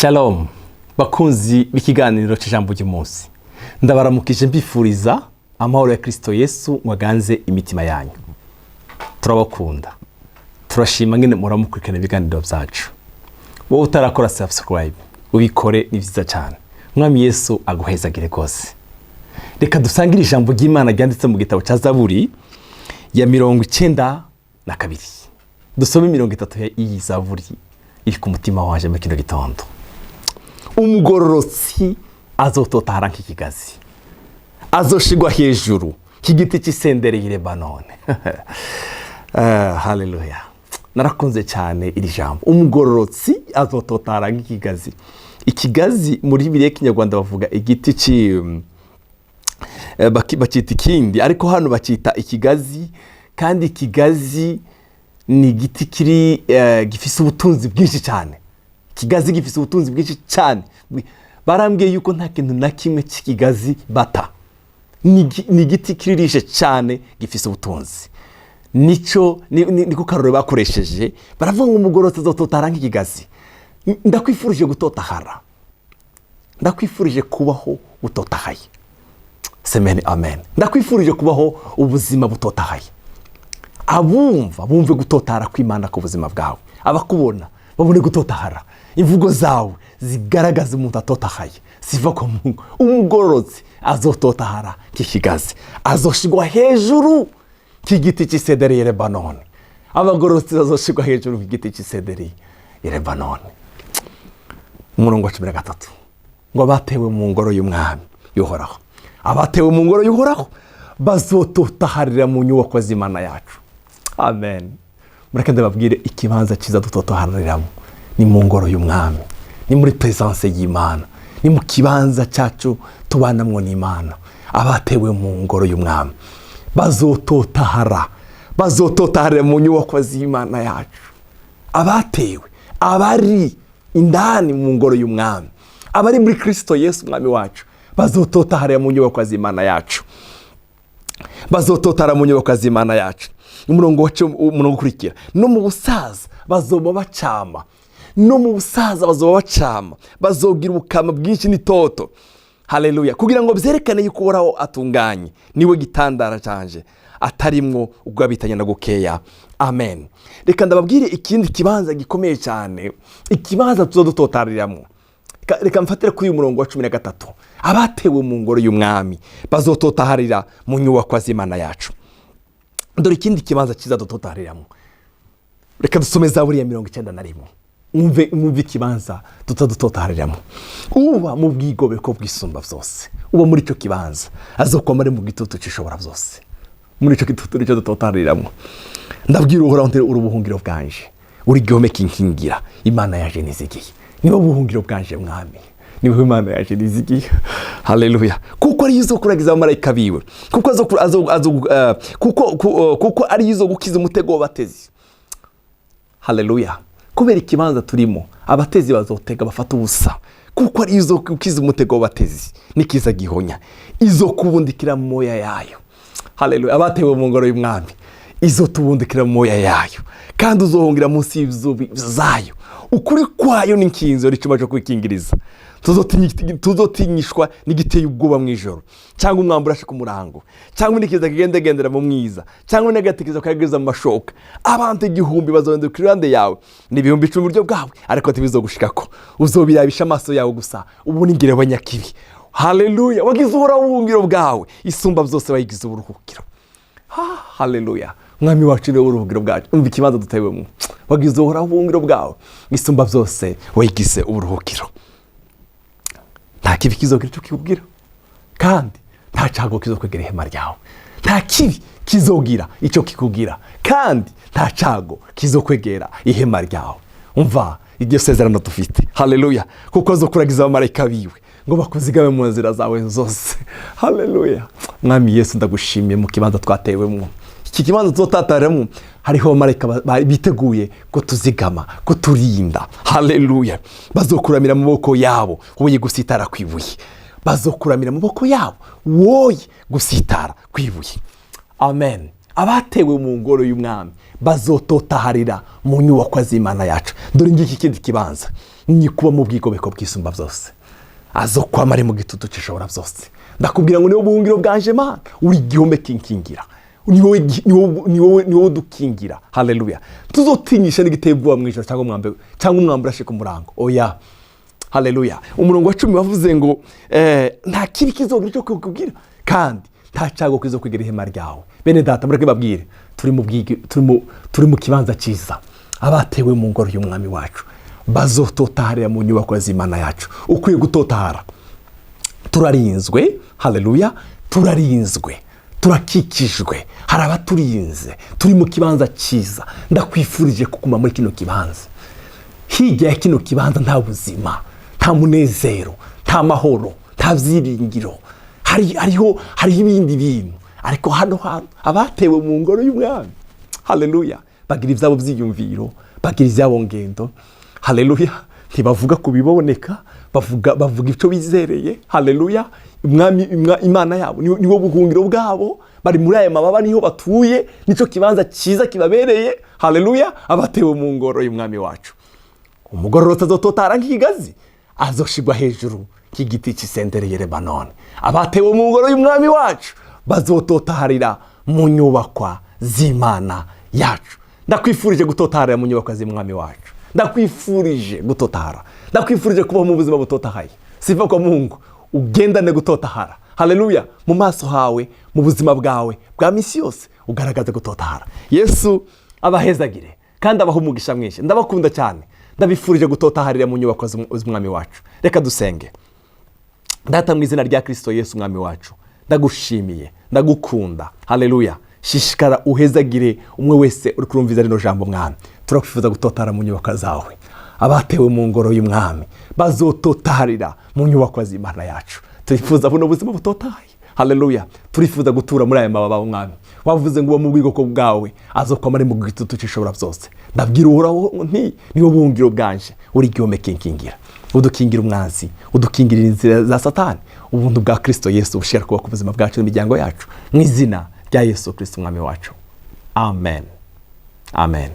Shalom bakunzi b'ikiganiro cy'ijambo ry'umunsi, ndabaramukije mbifuriza amahoro ya Kristo Yesu mwaganze imitima yanyu. Turabakunda, turashima ngene muramukurikirana ibiganiro byacu. Wowe utarakora subscribe ubikore, ni byiza cyane. Mwami Yesu aguhezagire rwose. Reka dusangire ijambo ry'Imana ryanditse mu gitabo cya Zaburi ya 92. Dusome 30 y'iyi Zaburi iri ku mutima waje mu kino gitondo. Umugororotsi azototara nk'ikigazi, azoshigwa hejuru k'igiti cy'isendere y'i Lebanone. Haleluya. Narakunze cyane iri jambo. Umugororotsi azototara nk'ikigazi. Ikigazi muri Bibiliya y'Ikinyarwanda bavuga igiti bakita ikindi, ariko hano bakita ikigazi. Kandi ikigazi ni igiti kiri gifise ubutunzi bwinshi cyane. Ikigazi gifise ubutunzi bwinshi cyane. Barambwiye yuko nta kintu na kimwe cy'ikigazi bata. Ni igiti kiririshe cyane gifise ubutunzi. Niko karore bakoresheje baravuga ngo umugororotsi azototara nk'ikigazi. Ndakwifurije gutotahara, ndakwifurije kubaho utotahaye. Semeni amen. Ndakwifurije kubaho ubuzima butotahaye. Abumva bumve gutotara kw'Imana ku buzima bwawe. Abakubona babone gutotahara. Imvugo zawe zigaragaza umuntu atotahaye. Siva ko Mungu. Umugororotsi azototahara nk'ikigazi, azoshigwa hejuru k'igiti cy'isederi y'i Lebanone. Abagororotsi bazoshigwa hejuru k'igiti cy'isederi y'i Lebanone. Umurongo wa 13 ngo abatewe mu ngoro y'umwami y'Uhoraho, abatewe mu ngoro y'Uhoraho bazototaharira mu nyubako z'Imana yacu. Amen. Mureke ndababwire ikibanza cyiza dutotahariramo ni mu ngoro y'umwami, ni muri presence y'Imana, ni mu kibanza cyacu tubanamwo n'Imana. Abatewe mu ngoro y'umwami bazototaharira mu nyubako z'Imana yacu. Abatewe, abari indani mu ngoro y'umwami, abari muri Kristo Yesu umwami wacu, bazototaharira mu nyubako z'Imana yacu. Bazototara mu nyubako z'Imana yacu. Umurongo ukurikira, no mu busaza bazoba bacama, no mu busaza bazoba bacama, bazogira ubukama bwinshi n'itoto. Haleluya. Kugira ngo byerekane yuko Uhoraho atunganye, niwe gitandara canje atarimwo ubwabitanya no gukeya. Amen. Reka ndababwire ikindi kibanza gikomeye cyane, ikibanza tuzototariramo. Reka mfatire kuri uyu murongo wa 13. Abatewe mu ngoro y'umwami bazototaharira mu nyubako z'Imana yacu. Dore ikindi kibanza cyiza dutotahariramo. Reka dusome Zaburi ya 91. Umve ikibanza tutadutotahariramo. Uba mu bwigobeko bw'isumba byose, uba muri cyo kibanza azokwamare mu gitutu cy'ishobora byose. Muri cyo gitutu nicyo dutotahariramo. Ndabwira Uhoraho ntera urubuhungiro bwanje, uri gihome kinkingira. Imana yaje nizigiye, niwe buhungiro bwanje mwami, niwe Imana yaje nizigiye. Haleluya. Kuko ari yizo kuragiza abamarayika biwe, kuko ari yizo gukiza umutego w'abatezi. Haleluya. Kubera ikibanza turimo, abatezi bazotega bafata ubusa. Kuko ari yizo gukiza umutego w'abatezi nikiza gihonya, izo kubundikira mu moya yayo. Haleluya. Abatewe mu ngoro y'umwami izo tubundikira mu moya yayo, kandi uzohungira munsi y'izubi zayo. Ukuri kwayo n'inkinzo ricuma cyo kwikingiriza. Tuzotinyishwa n'igiteye ubwoba mu ijoro, cyangwa umwambura ashika umurango, cyangwa nikiza kigendegendera mu mwiza, cyangwa negatekiza kwageza mu mashoka. Abantu 1000 bazondukira irande yawe, n'ibihumbi 10 buryo bwawe, ariko tibizogushikako. Uzobirabisha amaso yawe gusa, ubuningire abanyakibi. Haleluya. Wagize ubuhungiro bwawe, isumba byose bayigize uburuhukiro. Haleluya. Mwami wacu niwe uburuhukiro bwacu. Umva ikibanza dutewemo. Wagize ubuhungiro bwawe, isumba byose wayigize uburuhukiro. Nta kibi kizogira icyo kikubwira, kandi nta cyago kizokwegera ihema ryawe. Nta kibi kizogira icyo kikubwira, kandi nta cyago kizokwegera ihema ryawe. Umva iryo sezerano dufite. Haleluya. Kuko azokuragiza abamarayika biwe ngo bakuzigame mu nzira zawe zose. Haleluya. Mwami Yesu ndagushimiye mu kibanza twatewemo. Iki kibanza tuzotataramo hariho abamarayika biteguye ko tuzigama, ko turinda. Haleluya. Bazokuramira mu maboko yabo woye gusitara kwibuye. Bazokuramira mu maboko yabo woye gusitara kwibuye. Amen. abatewe mu ngoro y'umwami bazototaharira mu nyubako z'Imana yacu. Dore ngiki kindi kibanza ni kuba mu bwigobeko bw'isumba byose, azokwamare mu gitutu cy'ishobora byose. Ndakubwira ngo niwo buhungiro bwanje Mana, uri igihome kinkingira, ni wowe dukingira. Haleluya. Tuzotinyisha n'igiteye ubwoba mu ijoro cyangwa umwambi urashe ku murango. Oya. Haleluya. Umurongo wa 10 bavuze ngo nta kibi kizogira cyo kukubwira kandi nta cyago kizo kwigera ihema ryawe. Bene data mureke babwire, turi mu kibanza cyiza. Abatewe mu ngoro y'umwami wacu bazototaharira mu nyubako z'Imana yacu. Ukwiye gutotahara. Turarinzwe. Haleluya. Turarinzwe, turakikijwe, hari abaturinze, turi mu kibanza cyiza. Ndakwifurije kuguma muri kino kibanza. Hirya ya kino kibanza nta buzima, nta munezero, nta mahoro, nta byiringiro. Hariho ibindi bintu, ariko hano abatewe mu ngoro y'umwami, haleluya, bagira ibyabo byiyumviro, bagira ibyabo ngendo. Haleluya. Ntibavuga ku biboneka, bavuga icyo bizereye. Haleluya. Imana yabo niwo buhungiro bwabo, bari muri aya mababa niho batuye, nicyo kibanza cyiza kibabereye. Haleluya. Abatewe mu ngoro y'umwami wacu, umugororotsi azototara nk'ikigazi, azoshigwa hejuru nk'igiti cy'isendereye Lebanon. Abatewe mu ngoro y'umwami wacu bazototaharira mu nyubakwa z'Imana yacu. Ndakwifurije gutotaharira mu nyubakwa z'umwami wacu. Ndakwifurije gutotahara. Ndakwifurije kuba mu buzima butotahaye. Sifa kwa Mungu, ugendane gutotahara. Haleluya. Mu maso hawe, mu buzima bwawe bwa misi yose ugaragaze gutotahara. Yesu abahezagire kandi abaha umugisha mwinshi. Ndabakunda cyane. Ndabifurije gutotaharira mu nyubako z'umwami wacu. Reka dusenge. Data mu izina rya Kristo Yesu umwami wacu, ndagushimiye, ndagukunda. Haleluya. Shishikara uhezagire umwe wese uri kurumviza rino jambo mwami. Turakwifuza gutotahara mu nyubako zawe. Abatewe mu ngoro y'umwami bazototaharira mu nyubako z'Imana yacu. Turifuza buno buzima butotahaye. Haleluya. Turifuza gutura muri aya mababa y'umwami. Wavuze ngo mu bwigoko bwawe azokwamare mu gitutu cy'ishobora byose. Ndabwira uhoraho nti niwo buhungiro bwanje, uri igihome kinkingira. Udukingira umwanzi, udukingira inzira za Satani. Ubuntu bwa Kristo Yesu bushira kuba ku buzima bwacu n'imiryango yacu, mu izina rya Yesu Kristo umwami wacu. Amen. Amen.